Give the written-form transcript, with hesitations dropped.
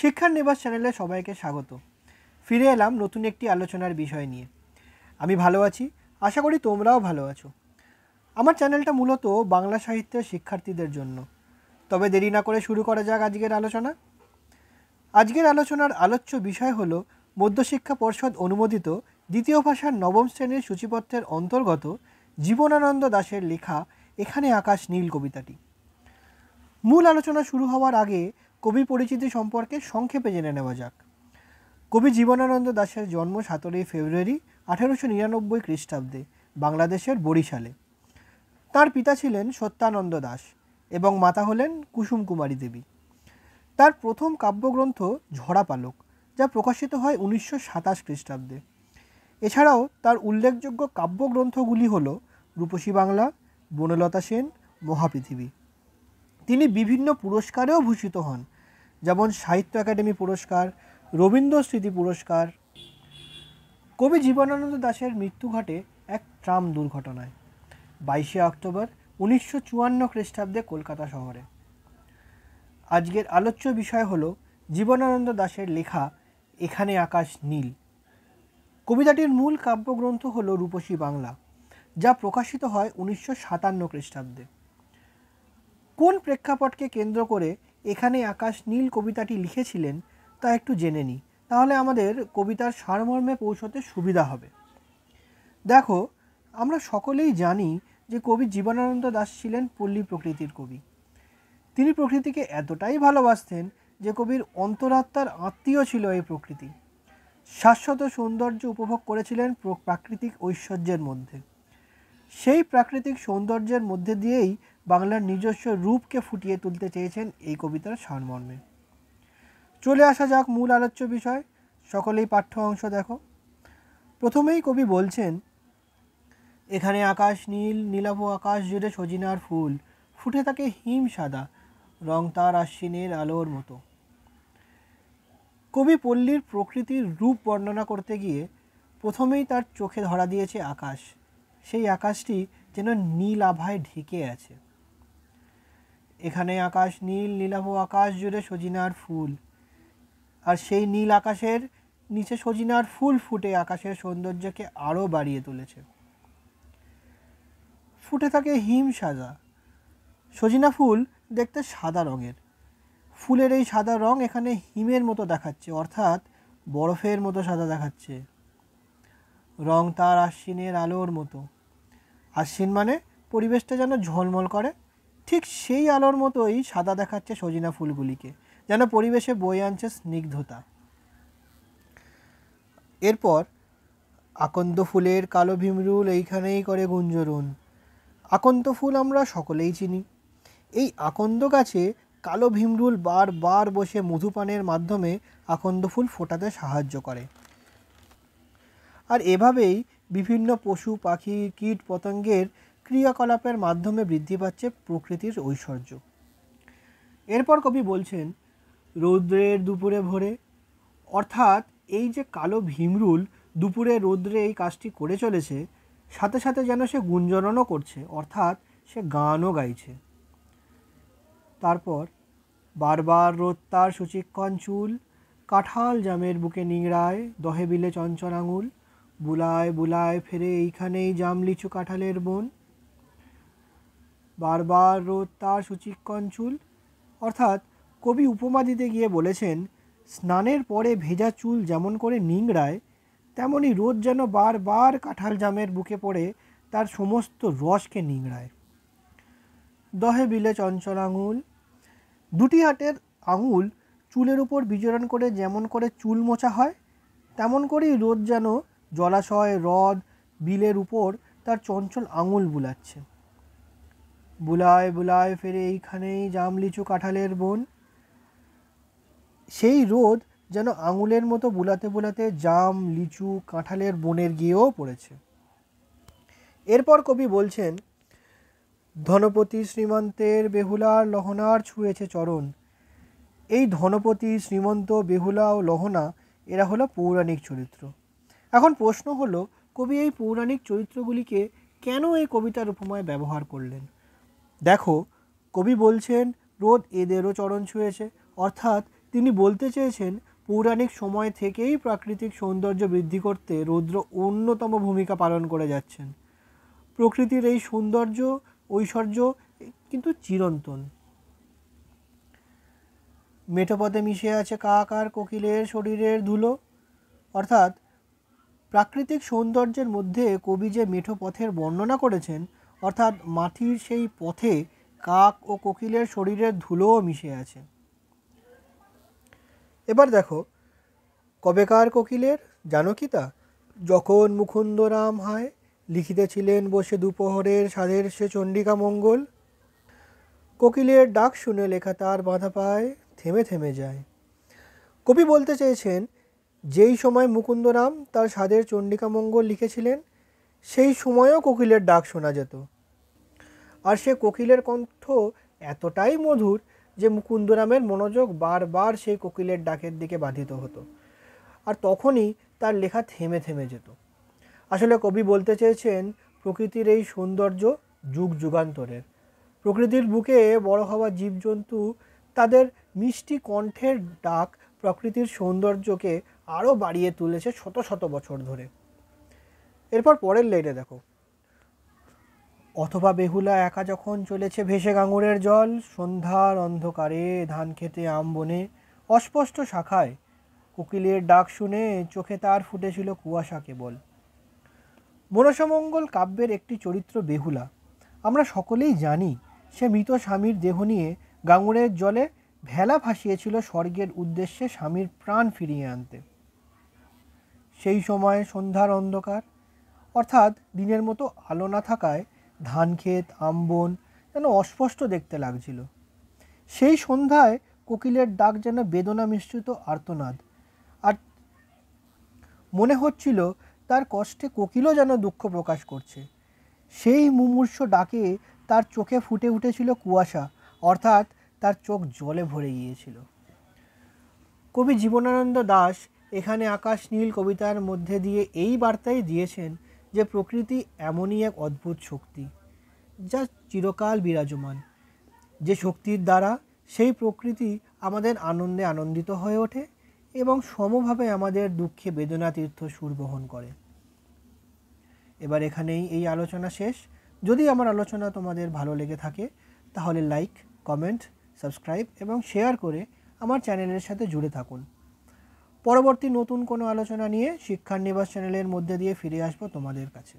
শিক্ষার নিবাস চ্যানেলে সবাইকে স্বাগত। ফিরে এলাম নতুন একটি আলোচনার বিষয় নিয়ে। আমি ভালো আছি, আশা করি তোমরাও ভালো আছো। আমার চ্যানেলটা মূলত বাংলা সাহিত্যের শিক্ষার্থীদের জন্য। তবে দেরি না করে শুরু করা যাক আজকের আলোচনা। আজকের আলোচনার আলোচ্য বিষয় হলো মধ্যশিক্ষা পর্ষদ অনুমোদিত দ্বিতীয় ভাষার নবম শ্রেণীর সূচিপত্রের অন্তর্গত জীবনানন্দ দাশের লেখা এখানে আকাশ নীল কবিতাটি। মূল আলোচনা শুরু হওয়ার আগে কবি পরিচিতি সম্পর্কে সংক্ষেপে জেনে নেওয়া যাক। কবি জীবনানন্দ দাশের জন্ম 17 ফেব্রুয়ারি 1899 খ্রিস্টাব্দে বাংলাদেশের বরিশালে। তার পিতা ছিলেন সত্যানন্দ দাশ এবং মাতা হলেন কুসুম কুমারী দেবী। তার প্রথম কাব্যগ্রন্থ ঝরা পালক, যা প্রকাশিত হয় 1927 খ্রিস্টাব্দে। এছাড়াও তার উল্লেখযোগ্য কাব্যগ্রন্থগুলি হল রূপসী বাংলা, বনলতা সেন, মহাপৃথিবী। তিনি বিভিন্ন পুরস্কারেও ভূষিত হন, যেমন সাহিত্য একাডেমি পুরস্কার, রবীন্দ্র স্মৃতি পুরস্কার। কবি জীবনানন্দ দাশের মৃত্যু ঘটে এক ট্রাম দুর্ঘটনায় 22শে অক্টোবর 1954 খ্রিস্টাব্দে কলকাতা শহরে। আজকের আলোচ্য বিষয় হল জীবনানন্দ দাশের লেখা এখানে আকাশ নীল। কবিতাটির মূল কাব্যগ্রন্থ হল রূপসী বাংলা, যা প্রকাশিত হয় 1957 খ্রিস্টাব্দে। কোন প্রেক্ষাপটকে কেন্দ্র করে এখানে আকাশ নীল কবিতাটি লিখেছিলেন তা একটু জেনে নিই, তাহলে আমাদের কবিতার সারমর্মে পৌঁছতে সুবিধা হবে। দেখো, আমরা সকলেই জানি যে কবি জীবনানন্দ দাশ ছিলেন পল্লী প্রকৃতির কবি। তিনি প্রকৃতিকে এতটাই ভালোবাসতেন যে কবির অন্তরাত্মার আত্মীয় ছিল এই প্রকৃতি। শাশ্বত সৌন্দর্য উপভোগ করেছিলেন প্রাকৃতিক ঐশ্বর্যের মধ্যে। সেই প্রাকৃতিক সৌন্দর্যের মধ্যে দিয়েই বাংলার নিজস্ব রূপকে ফুটিয়ে তুলতে চেয়েছেন এই কবিতার সারমর্মে। চলে আসা যাক মূল আলোচ্য বিষয়। সকলেই পাঠ্য অংশ দেখো। প্রথমেই কবি বলছেন, এখানে আকাশ নীল, নীলাভ আকাশ জুড়ে সজিনার ফুল, ফুটে থাকে হিম সাদা, রং তার আশ্বিনের আলোর মতো। কবি পল্লীর প্রকৃতির রূপ বর্ণনা করতে গিয়ে প্রথমেই তার চোখে ধরা দিয়েছে আকাশ। সেই আকাশটি যেন নীল আভায় ঢেকে আছে। এখানে আকাশ নীল, নীলাভ আকাশ জুড়ে সজিনার ফুল। আর সেই নীল আকাশের নিচে সজিনার ফুল ফুটে আকাশের সৌন্দর্যকে আরও বাড়িয়ে তুলেছে। ফুটে থাকে হিম সাদা। সজিনা ফুল দেখতে সাদা রঙের। ফুলের এই সাদা রং এখানে হিমের মতো দেখাচ্ছে, অর্থাৎ বরফের মতো সাদা দেখাচ্ছে। রং তার আশ্বিনের আলোর মতো। আশ্বিন মানে পরিবেশটা যেন ঝলমল করে, ঠিক সেই আলোর মতোই সাদা দেখাচ্ছে সজিনা ফুলগুলিকে, যেন পরিবেশে বয়ে আনছে স্নিগ্ধতা। এরপর আকন্দ ফুলের কালো ভীমরুল এইখানেই করে গুঞ্জরণ। আকন্দ ফুল আমরা সকলেই চিনি। এই আকন্দ গাছে কালো ভীমরুল বারবার বসে মধুপানের মাধ্যমে আকন্দ ফুল ফোটাতে সাহায্য করে। আর এভাবেই বিভিন্ন পশু পাখি কীট পতঙ্গের ক্রিয়াকলাপের মাধ্যমে বৃদ্ধি পাচ্ছে প্রকৃতির ঐশ্বর্য। এরপর কবি বলছেন, রৌদ্রের দুপুরে ভোরে, অর্থাৎ এই যে কালো ভীমরুল দুপুরে রৌদ্রে এই কাজটি করে চলেছে, সাথে সাথে যেন সে গুঞ্জরণও করছে, অর্থাৎ সে গানও গাইছে। তারপর বারবার রোদ তার সুচিক্ষণ চুল, কাঁঠাল জামের বুকে নিংড়ায়, দহে বিলে চঞ্চল আঙুল, বুলায় বুলায় ফেরে এইখানেই জাম লিচু কাঁঠালের বন। বারবার রোদ তার সুচিক্ষণ চুল, অর্থাৎ কবি উপমা দিতে গিয়ে বলেছেন, স্নানের পরে ভেজা চুল যেমন করে নিংড়ায়, তেমনি রোদ যেন বারবার কাঁঠাল জামের বুকে পড়ে তার সমস্ত রসকে নিংড়ায়। দহে বিলে চঞ্চল আঙুল, দুটি হাতের আঙুল চুলের উপর বিচরণ করে যেমন করে চুল মোছা হয়, তেমন করেই রোদ যেন জলাশয়, হ্রদ, বিলের উপর তার চঞ্চল আঙুল বুলাচ্ছে। বুলায় বুলায় ফেরে এইখানেই জাম লিচু কাঁঠালের বন। সেই রোদ যেন আঙুলের মতো বুলাতে বুলাতে জাম, লিচু, কাঁঠালের বনের গিয়েও পড়েছে। এরপর কবি বলছেন, ধনপতি শ্রীমন্তের বেহুলার লহনার ছুঁয়েছে চরণ। এই ধনপতি, শ্রীমন্ত, বেহুলা ও লহনা এরা হলো পৌরাণিক চরিত্র। এখন প্রশ্ন হলো, কবি এই পৌরাণিক চরিত্রগুলিকে কেন এই কবিতার উপমায় ব্যবহার করলেন? দেখো, কবি বলছেন রোদ এদেরও চরণ ছুঁয়েছে, অর্থাৎ তিনি বলতে চেয়েছেন পৌরাণিক সময় থেকেই প্রাকৃতিক সৌন্দর্য বৃদ্ধি করতে রৌদ্র অন্যতম ভূমিকা পালন করে যাচ্ছেন। প্রকৃতির এই সৌন্দর্য ঐশ্বর্য কিন্তু চিরন্তন। মেঠো পথে মিশে আছে কাক আর কোকিলের শরীরের ধুলো। অর্থাৎ প্রাকৃতিক সৌন্দর্যের মধ্যে কবি যে মেঠো পথের বর্ণনা করেছেন, অর্থাৎ মাটির সেই পথে কাক ও কোকিলের শরীরের ধুলোও মিশে আছে। এবার দেখো, কবেকার কোকিলের জানো কি তা? যখন মুকুন্দরাম হায় লিখিতেছিলেন বসে দুপহরের সাধের সে চণ্ডিকা মঙ্গল। কোকিলের ডাক শুনে লেখা তার বাধা পায়, থেমে থেমে যায়। কবি বলতে চেয়েছেন যেই সময় মুকুন্দরাম তার সাধের চণ্ডিকা মঙ্গল লিখেছিলেন সেই সময়ও কোকিলের ডাক শোনা যেত। আর সে কোকিলের কণ্ঠ এতটাই মধুর যে মুকুন্দরামের মনোযোগ বারবার সেই কোকিলের ডাকের দিকে বাধিত হতো, আর তখনই তার লেখা থেমে থেমে যেত। আসলে কবি বলতে চেয়েছেন প্রকৃতির এই সৌন্দর্য যুগ যুগান্তরের। প্রকৃতির বুকে বড় হওয়া জীবজন্তু তাদের মিষ্টি কণ্ঠের ডাক প্রকৃতির সৌন্দর্যকে আরও বাড়িয়ে তুলেছে শত শত বছর ধরে। এরপর পরের লাইনে দেখো, অথবা বেহুলা একা যখন চলেছে ভেসে গাঙুরের জল, সন্ধ্যার অন্ধকারে ধান খেতে আম বনে অস্পষ্ট শাখায় কোকিলের ডাক শুনে চোখে তার ফুটেছিল কুয়াশা কেবল। মনসামঙ্গল কাব্যের একটি চরিত্র বেহুলা। আমরা সকলেই জানি সে মৃত স্বামীর দেহ নিয়ে গাঙুরের জলে ভেলা ভাসিয়েছিল স্বর্গের উদ্দেশ্যে স্বামীর প্রাণ ফিরিয়ে আনতে। সেই সময় সন্ধ্যার অন্ধকার, অর্থাৎ দিনের মতো আলো না থাকায় ধান ক্ষেত আমবন যেন অস্পষ্ট দেখতে লাগছিল। সেই সন্ধ্যায় কোকিলের ডাক যেন বেদনা মিশ্রিত আর্তনাদ, আর মনে হচ্ছিল তার কষ্টে কোকিলও যেন দুঃখ প্রকাশ করছে। সেই মুমূর্ষ ডাকে তার চোখে ফুটে উঠেছিল কুয়াশা, অর্থাৎ তার চোখ জলে ভরে গিয়েছিল। কবি জীবনানন্দ দাশ এখানে আকাশ নীল কবিতার মধ্যে দিয়ে এই বার্তাই দিয়েছেন যে প্রকৃতি এমনই এক অদ্ভুত শক্তি যা চিরকাল বিরাজমান, যে শক্তির দ্বারা সেই প্রকৃতি আমাদের আনন্দে আনন্দিত হয়ে ওঠে এবং সমভাবে আমাদের দুঃখে বেদনা তীর্থ সুর বহন করে। এবার এখানেই এই আলোচনা শেষ। যদি আমার আলোচনা তোমাদের ভালো লেগে থাকে তাহলে লাইক, কমেন্ট, সাবস্ক্রাইব এবং শেয়ার করে আমার চ্যানেলের সাথে জুড়ে থাকুন। পরবর্তী নতুন কোনো আলোচনা নিয়ে শিক্ষার নিবাস চ্যানেলের মধ্যে দিয়ে ফিরে আসবো তোমাদের কাছে।